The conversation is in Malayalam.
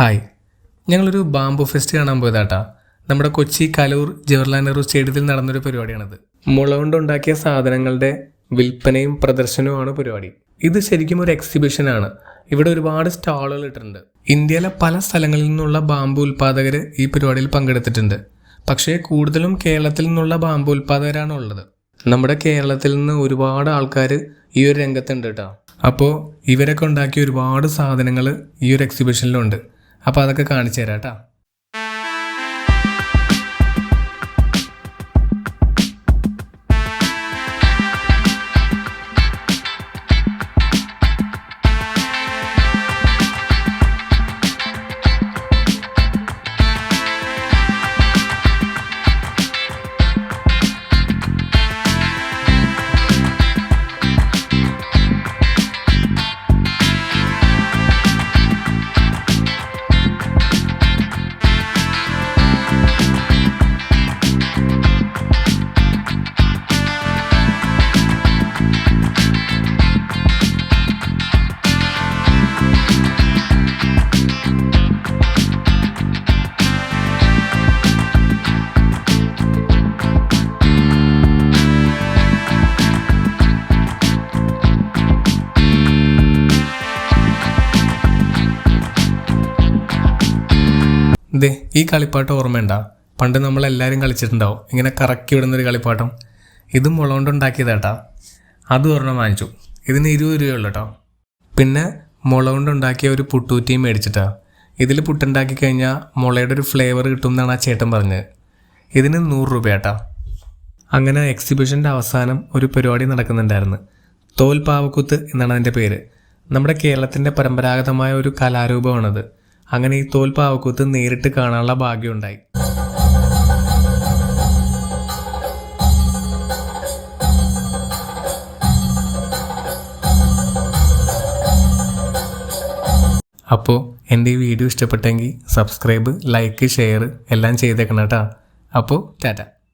ഹായ്, ഞങ്ങളൊരു ബാംബു ഫെസ്റ്റ് കാണാൻ പോയതാട്ടാ. നമ്മുടെ കൊച്ചി കലൂർ ജവഹർലാൽ നെഹ്റു സ്റ്റേഡിയത്തിൽ നടന്നൊരു പരിപാടിയാണിത്. മുള കൊണ്ടുണ്ടാക്കിയ സാധനങ്ങളുടെ വിൽപ്പനയും പ്രദർശനവുമാണ് പരിപാടി. ഇത് ശരിക്കും ഒരു എക്സിബിഷനാണ്. ഇവിടെ ഒരുപാട് സ്റ്റാളുകൾ ഇട്ടിട്ടുണ്ട്. ഇന്ത്യയിലെ പല സ്ഥലങ്ങളിൽ നിന്നുള്ള ബാംബു ഉൽപ്പാദകർ ഈ പരിപാടിയിൽ പങ്കെടുത്തിട്ടുണ്ട്. പക്ഷേ കൂടുതലും കേരളത്തിൽ നിന്നുള്ള ബാംബു ഉൽപ്പാദകരാണ് ഉള്ളത്. നമ്മുടെ കേരളത്തിൽ നിന്ന് ഒരുപാട് ആൾക്കാർ ഈ ഒരു രംഗത്തുണ്ട് കേട്ടോ. അപ്പോൾ ഇവരൊക്കെ ഉണ്ടാക്കിയ ഒരുപാട് സാധനങ്ങൾ ഈ ഒരു എക്സിബിഷനിലുണ്ട്. അപ്പോൾ അതൊക്കെ കാണിച്ചു തരാം കേട്ടോ. ദേ, ഈ കളിപ്പാട്ടം ഓർമ്മയുണ്ടാ? പണ്ട് നമ്മളെല്ലാവരും കളിച്ചിട്ടുണ്ടാവും, ഇങ്ങനെ കറക്കി വിടുന്നൊരു കളിപ്പാട്ടം. ഇത് മുള കൊണ്ടുണ്ടാക്കിയതാട്ടാ. അത് ഒരെണ്ണം വാങ്ങിച്ചു. ഇതിന് 20 രൂപയുള്ളൂ കേട്ടോ. പിന്നെ മുള കൊണ്ടുണ്ടാക്കിയ ഒരു പുട്ടൂറ്റിയും മേടിച്ചിട്ടാ. ഇതിൽ പുട്ടുണ്ടാക്കി കഴിഞ്ഞാൽ മുളയുടെ ഒരു ഫ്ലേവർ കിട്ടും എന്നാണ് ആ ചേട്ടൻ പറഞ്ഞത്. ഇതിന് 100 രൂപയാട്ടാ. അങ്ങനെ എക്സിബിഷൻ്റെ അവസാനം ഒരു പരിപാടി നടക്കുന്നുണ്ടായിരുന്നു. തോൽപ്പാവക്കൂത്ത് എന്നാണ് അതിൻ്റെ പേര്. നമ്മുടെ കേരളത്തിൻ്റെ പരമ്പരാഗതമായ ഒരു കലാരൂപമാണത്. അങ്ങനെ ഈ തോൽപ്പാവക്കൂത്ത് നേരിട്ട് കാണാനുള്ള ഭാഗ്യമുണ്ടായി. അപ്പോൾ എൻ്റെ ഈ വീഡിയോ ഇഷ്ടപ്പെട്ടെങ്കിൽ സബ്സ്ക്രൈബ്, ലൈക്ക്, ഷെയർ എല്ലാം ചെയ്തേക്കണം കേട്ടോ. അപ്പോൾ ടാറ്റ.